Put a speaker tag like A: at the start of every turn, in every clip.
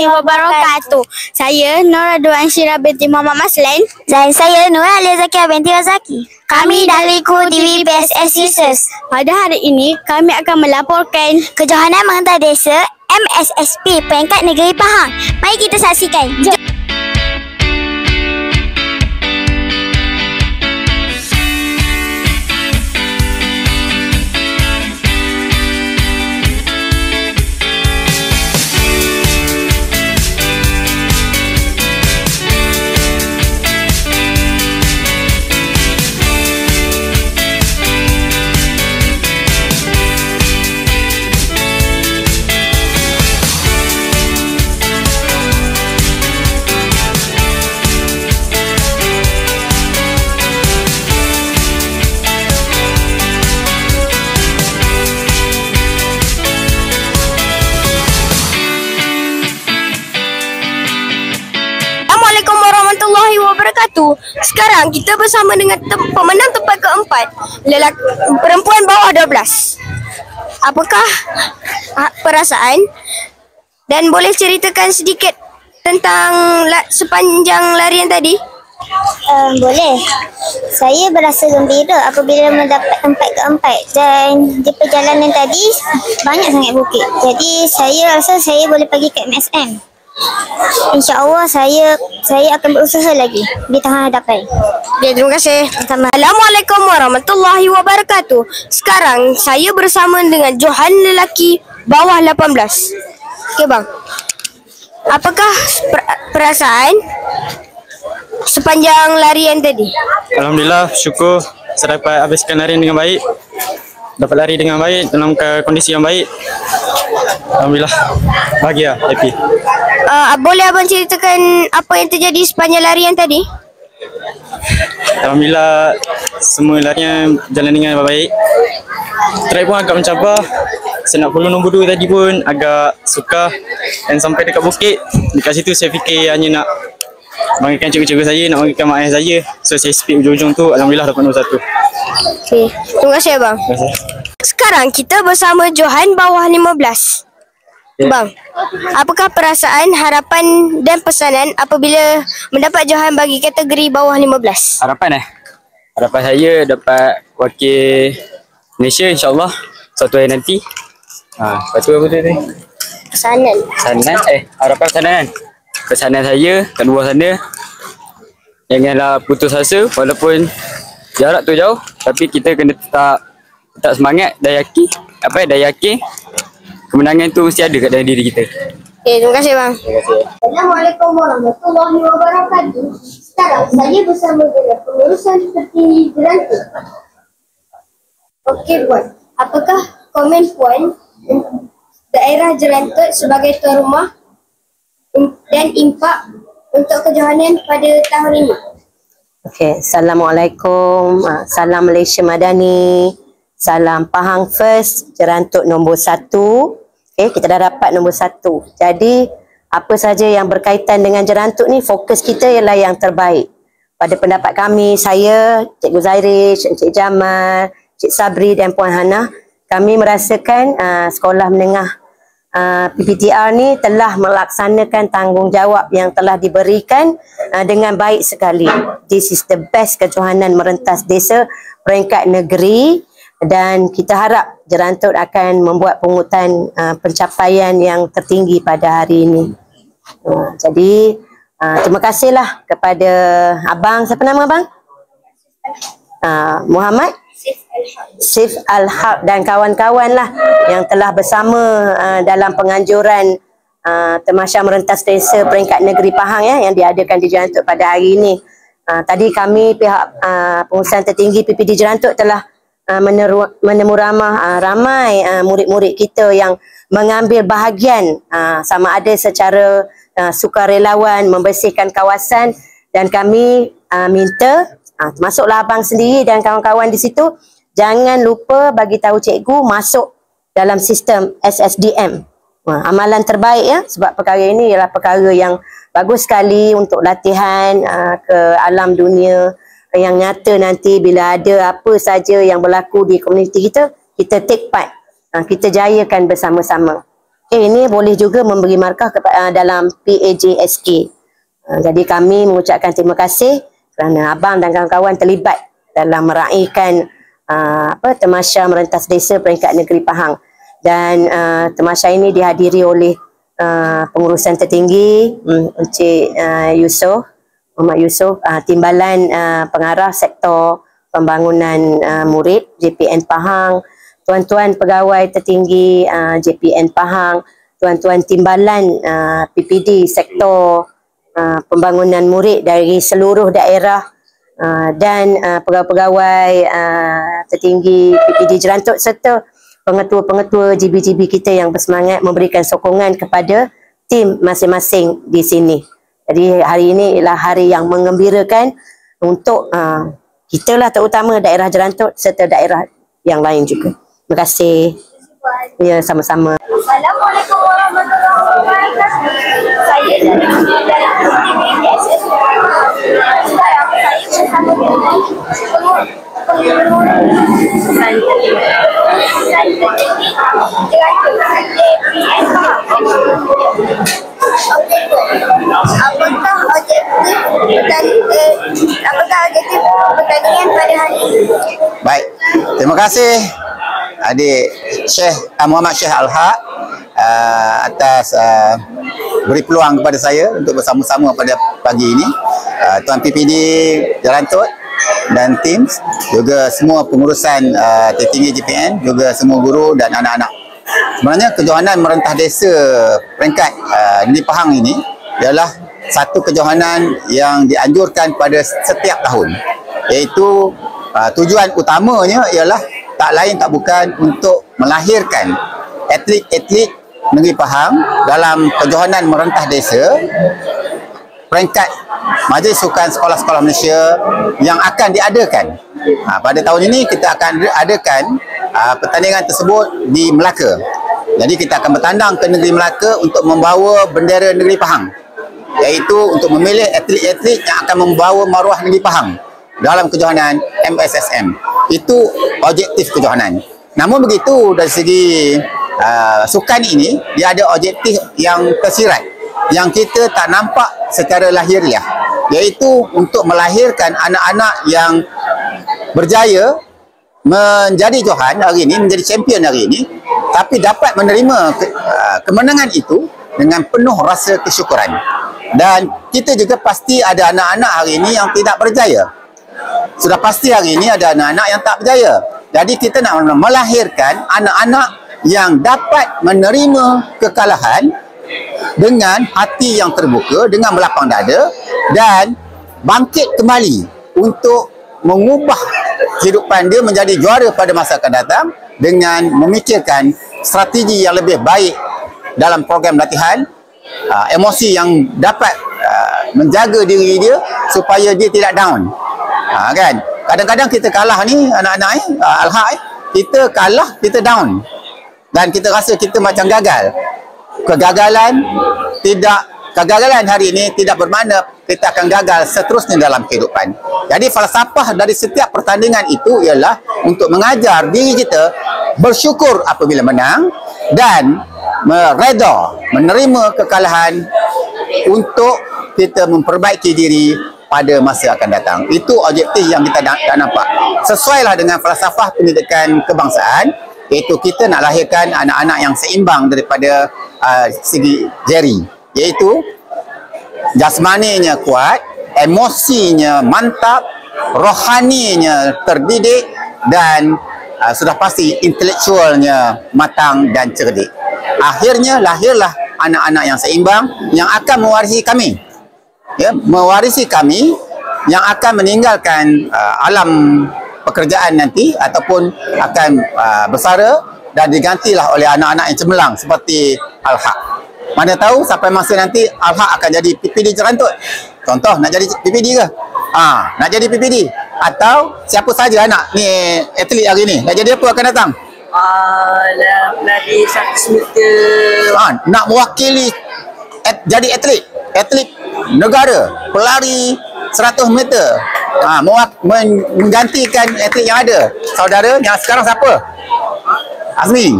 A: warahmatullahi wabarakatuh. Saya Nur Radwan Syirah binti Muhammad Maslan.
B: Dan saya Nur Alia Zakia binti Razaki.
A: Kami dari Kru TV PSS Users. Pada hari ini kami akan melaporkan
B: Kejohanan Merentas Desa MSSP Peringkat Negeri Pahang. Mari kita saksikan. Jom.
A: Assalamualaikum warahmatullahi wabarakatuh. Sekarang kita bersama dengan pemenang tempat keempat, perempuan bawah 12. Apakah perasaan dan boleh ceritakan sedikit tentang sepanjang larian tadi?
B: Boleh. Saya berasa gembira apabila mendapat tempat keempat dan di perjalanan tadi banyak sangat bukit. Jadi saya rasa saya boleh pergi ke MSM. InsyaAllah saya akan berusaha lagi di tahun hadapan.
A: Ya, terima kasih. Assalamualaikum warahmatullahi wabarakatuh. Sekarang saya bersama dengan Johan lelaki bawah 18. Okey bang, apakah perasaan sepanjang larian tadi?
C: Alhamdulillah, syukur saya dapat habiskan larian dengan baik. Dapat lari dengan baik dalam kondisi yang baik. Alhamdulillah, bahagia, happy.
A: Boleh abang ceritakan apa yang terjadi sepanjang larian tadi?
C: Alhamdulillah, semua larian berjalan dengan baik. Track pun agak mencabar. Saya nak follow nombor 2 tadi pun agak sukar. Dan sampai dekat bukit, dekat situ saya fikir hanya nak panggilkan cikgu-cikgu saya, nak panggilkan mak ayah saya. So saya speed ujung-ujung tu, Alhamdulillah dapat nombor 1.
A: Okay. Terima kasih abang.
C: Terima kasih.
A: Sekarang kita bersama Johan bawah 15. Bang, apakah perasaan, harapan dan pesanan apabila mendapat Johan bagi kategori bawah 15?
C: Harapan harapan saya dapat wakil Malaysia insyaAllah suatu hari nanti. Lepas tu apa tu ni?
A: Pesanan.
C: Harapan pesanan saya kat luar sana, janganlah putus asa walaupun jarak tu jauh, tapi kita kena tetap semangat dan yakin kemenangan tu mesti ada kat dalam diri kita.
A: Okay, terima kasih bang.
C: Terima kasih.
A: Assalamualaikum warahmatullahi wabarakatuh. Sekarang saya bersama dengan pengurusan tertinggi Jerantuk. Okey puan, apakah komen puan daerah Jerantuk sebagai tuan rumah dan impak untuk kejohanan pada tahun ini?
D: Okey, Assalamualaikum. Salam Malaysia Madani. Salam Pahang First, Jerantuk nombor 1. Okey, kita dah dapat nombor 1. Jadi, apa saja yang berkaitan dengan Jerantuk ni, fokus kita ialah yang terbaik. Pada pendapat kami, saya, Cikgu Zairish, Encik Jamal, Cik Sabri dan Puan Hana, kami merasakan sekolah menengah PPTR ni telah melaksanakan tanggungjawab yang telah diberikan dengan baik sekali. This is the best kejohanan merentas desa peringkat negeri. Dan kita harap Jerantuk akan membuat pungutan pencapaian yang tertinggi pada hari ini. Jadi terima kasihlah kepada abang, siapa nama abang? Muhammad Sif Al-Haq dan kawan-kawan lah yang telah bersama dalam penganjuran Tamasya Merentas Desa Peringkat Negeri Pahang yang diadakan di Jerantuk pada hari ini. Tadi kami pihak pengurusan tertinggi PPD Jerantuk telah menemu ramah ramai murid-murid kita yang mengambil bahagian sama ada secara sukarelawan membersihkan kawasan, dan kami minta termasuklah abang sendiri dan kawan-kawan di situ jangan lupa bagi tahu cikgu masuk dalam sistem SSDM. Amalan terbaik sebab perkara ini ialah perkara yang bagus sekali untuk latihan ke alam dunia yang nyata nanti bila ada apa saja yang berlaku di komuniti kita, kita take part, kita jayakan bersama-sama. Ini boleh juga memberi markah kepada dalam PAJSK. Jadi kami mengucapkan terima kasih kerana abang dan kawan-kawan terlibat dalam meraihkan tamasya merentas desa peringkat negeri Pahang. Dan tamasya ini dihadiri oleh pengurusan tertinggi Encik Muhammad Yusof, Timbalan Pengarah Sektor Pembangunan Murid JPN Pahang, tuan-tuan pegawai tertinggi JPN Pahang, tuan-tuan timbalan PPD Sektor Pembangunan Murid dari seluruh daerah, dan pegawai-pegawai tertinggi PPD Jerantut serta pengetua-pengetua GB-GB kita yang bersemangat memberikan sokongan kepada tim masing-masing di sini. Jadi hari ini ialah hari yang menggembirakan untuk kita lah, terutama daerah Jerantut serta daerah yang lain juga. Terima kasih. Ya, sama-sama.
B: Assalamualaikum warahmatullahi wabarakatuh. Saya dari PBS. Sekarang saya bersama dengan apakah objektif pertandingan pada hari ini?
E: Baik, terima kasih adik Syekh Muhammad Syekh Al-Haq atas beri peluang kepada saya untuk bersama-sama pada pagi ini. Tuan PPD Jerantut dan tim, juga semua pengurusan tertinggi JPN, juga semua guru dan anak-anak. Sebenarnya kejohanan merentah desa peringkat negeri Pahang ini ialah satu kejohanan yang dianjurkan pada setiap tahun, iaitu tujuan utamanya ialah tak lain tak bukan untuk melahirkan atlet-atlet negeri Pahang dalam kejohanan merentah desa peringkat Majlis Sukan Sekolah-Sekolah Malaysia yang akan diadakan. Pada tahun ini kita akan adakan pertandingan tersebut di Melaka. Jadi kita akan bertandang ke negeri Melaka untuk membawa bendera negeri Pahang, iaitu untuk memilih atlet-atlet yang akan membawa maruah negeri Pahang dalam kejohanan MSSM. Itu objektif kejohanan. Namun begitu, dari segi sukan ini, dia ada objektif yang tersirat yang kita tak nampak secara lahiriah, iaitu untuk melahirkan anak-anak yang berjaya menjadi johan hari ini, menjadi champion hari ini, tapi dapat menerima kemenangan itu dengan penuh rasa kesyukuran. Dan kita juga pasti ada anak-anak hari ini yang tidak berjaya. Sudah pasti hari ini ada anak-anak yang tak berjaya. Jadi kita nak melahirkan anak-anak yang dapat menerima kekalahan dengan hati yang terbuka, dengan melapang dada, dan bangkit kembali untuk mengubah kehidupan dia menjadi juara pada masa akan datang dengan memikirkan strategi yang lebih baik dalam program latihan, emosi yang dapat menjaga diri dia supaya dia tidak down. Kan? Kadang-kadang kita kalah ni anak-anak Al-Haq kita kalah, kita down dan kita rasa kita macam gagal. Kegagalan hari ini tidak bermakna kita akan gagal seterusnya dalam kehidupan. Jadi falsafah dari setiap pertandingan itu ialah untuk mengajar diri kita bersyukur apabila menang dan mereda menerima kekalahan untuk kita memperbaiki diri pada masa akan datang. Itu objektif yang kita nak nampak. Sesuailah dengan falsafah pendidikan kebangsaan, iaitu kita nak lahirkan anak-anak yang seimbang daripada segi jari, iaitu jasmaninya kuat, emosinya mantap, rohaninya terdidik, dan sudah pasti intelektualnya matang dan cerdik. Akhirnya lahirlah anak-anak yang seimbang yang akan mewarisi kami, mewarisi kami yang akan meninggalkan alam pekerjaan nanti ataupun akan bersara dan digantilah oleh anak-anak yang cemerlang seperti Al-Haq. Mana tahu sampai masa nanti Al-Haq akan jadi PPD Jerantut. Contoh, nak jadi PPD ke? Nak jadi PPD. Atau siapa saja anak ni atlet hari ni, nak jadi apa akan datang?
F: Lari 100 meter.
E: Nak mewakili jadi atlet negara, pelari 100 meter. Menggantikan atlet yang ada. Saudara yang sekarang siapa? Azmi.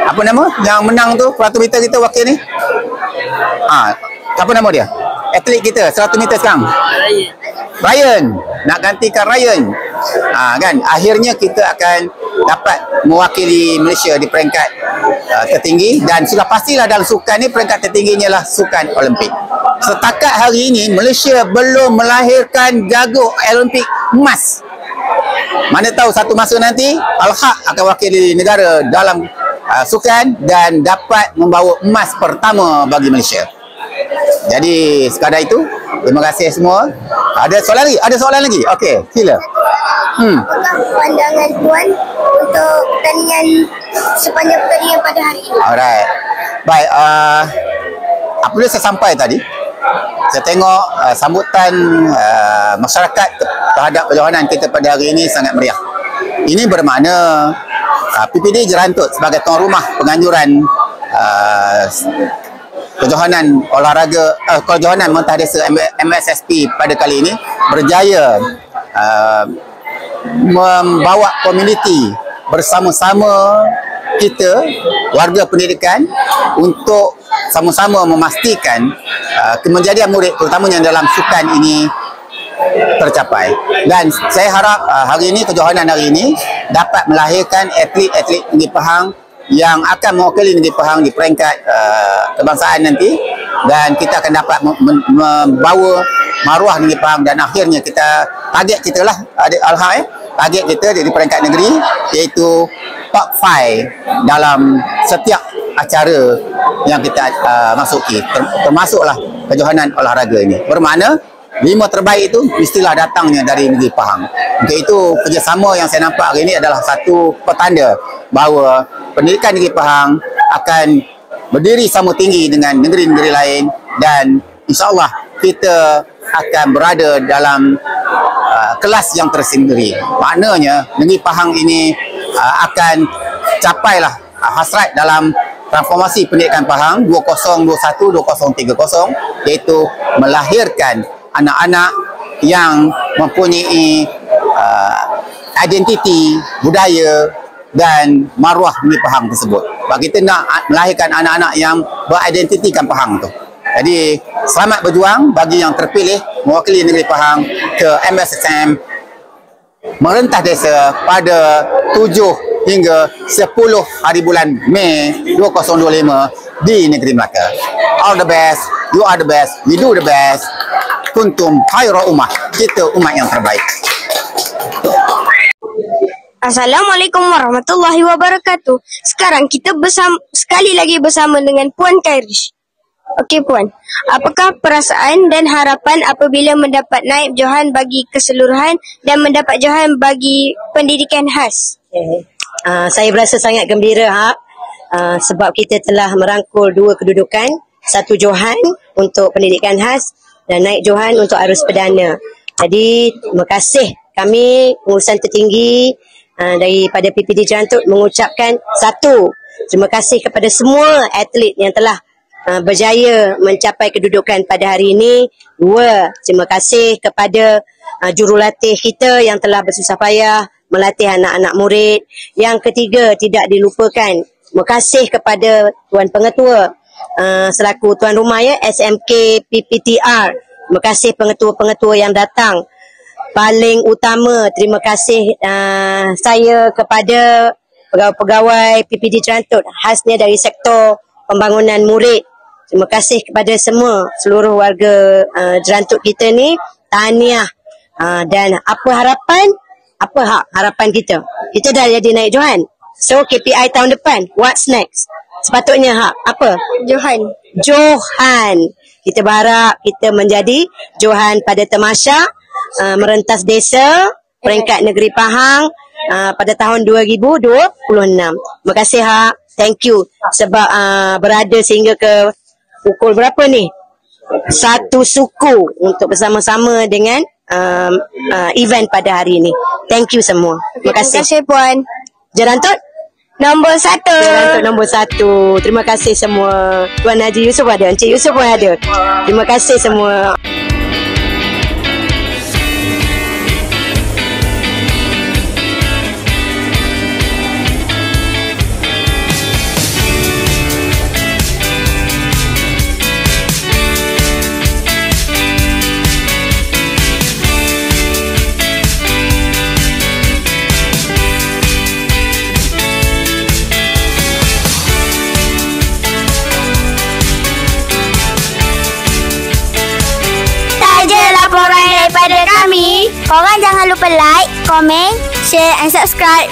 E: Apa nama yang menang tu 100 meter kita wakil ni? Apa nama dia? Atlet kita 100 meter sekarang. Ryan. Nak gantikan Ryan. Kan akhirnya kita akan dapat mewakili Malaysia di peringkat tertinggi, dan sudah pastilah dalam sukan ni peringkat tertingginya lah sukan Olimpik. Setakat hari ini Malaysia belum melahirkan jago Olimpik emas. Mana tahu satu masa nanti Al-Haq akan wakili negara dalam sukan dan dapat membawa emas pertama bagi Malaysia. Jadi sekadar itu, terima kasih semua. Ada soalan lagi? Ada soalan lagi? Okey, sila.
A: Apakah pandangan Puan untuk pertandingan sepanjang pertandingan pada hari ini?
E: Alright. Baik, apabila saya sampai tadi, saya tengok sambutan masyarakat terhadap perjohanan kita pada hari ini sangat meriah. Ini bermakna PPD Jerantut sebagai tuan rumah penganjuran kejohanan olahraga kejohanan Mentadesa MSSP pada kali ini berjaya membawa komuniti bersama-sama kita warga pendidikan untuk sama-sama memastikan kemenjadian murid terutamanya dalam sukan ini tercapai. Dan saya harap hari ini kejohanan hari ini dapat melahirkan atlet-atlet Negeri Pahang yang akan mewakili Negeri Pahang di peringkat kebangsaan nanti, dan kita akan dapat membawa maruah Negeri Pahang, dan akhirnya kita target kita lah Al-Haq target kita di peringkat negeri iaitu top 5 dalam setiap acara yang kita masuki, termasuklah kejohanan olahraga ini. Bermakna 5 terbaik itu mestilah datangnya dari Negeri Pahang. Untuk itu kerjasama yang saya nampak hari ini adalah satu petanda bahawa pendidikan Negeri Pahang akan berdiri sama tinggi dengan negeri-negeri lain, dan insyaAllah kita akan berada dalam kelas yang tersendiri. Maknanya Negeri Pahang ini akan capailah hasrat dalam transformasi pendidikan Pahang 2021-2030, iaitu melahirkan anak-anak yang mempunyai identiti budaya dan maruah Negeri Pahang tersebut. Sebab kita nak melahirkan anak-anak yang beridentitikan Pahang tu. Jadi selamat berjuang bagi yang terpilih mewakili Negeri Pahang ke MSSM Merentah Desa pada 7 hingga 10 hari bulan Mei 2025 di Negeri Melaka. All the best, you are the best, we do the best. Kuntum khaira ummah, kita umat yang terbaik.
A: Assalamualaikum warahmatullahi wabarakatuh. Sekarang kita sekali lagi bersama dengan Puan Khairish. Okey Puan, apakah perasaan dan harapan apabila mendapat naib johan bagi keseluruhan dan mendapat johan bagi pendidikan khas?
D: Saya berasa sangat gembira sebab kita telah merangkul 2 kedudukan, 1 johan untuk pendidikan khas dan naik johan untuk arus perdana. Jadi terima kasih kami pengurusan tertinggi daripada PPD Jerantut mengucapkan 1, terima kasih kepada semua atlet yang telah berjaya mencapai kedudukan pada hari ini. 2, terima kasih kepada jurulatih kita yang telah bersusah payah melatih anak-anak murid. Yang 3, tidak dilupakan, terima kasih kepada Tuan Pengetua selaku Tuan Rumah SMK PPTR. Terima kasih pengetua-pengetua yang datang. Paling utama, terima kasih saya kepada pegawai-pegawai PPD Jerantut khasnya dari sektor pembangunan murid. Terima kasih kepada semua seluruh warga Jerantut kita ni. Tahniah. Dan apa harapan? Apa harapan kita? Kita dah jadi naik johan. So KPI tahun depan, what's next? Sepatutnya apa? Johan. Kita berharap kita menjadi johan pada tamasya merentas desa peringkat Negeri Pahang pada tahun 2026. Terima kasih thank you sebab berada sehingga ke pukul berapa ni? 1 suku untuk bersama-sama dengan event pada hari ini. Thank you semua. Terima kasih.
A: Terima kasih Puan.
D: Jerantut
A: nombor 1.
D: Jerantut nombor 1. Terima kasih semua. Tuan Haji Yusof ada, Encik Yusof pun ada. Terima kasih semua.
B: Korang jangan lupa like, komen, share and subscribe.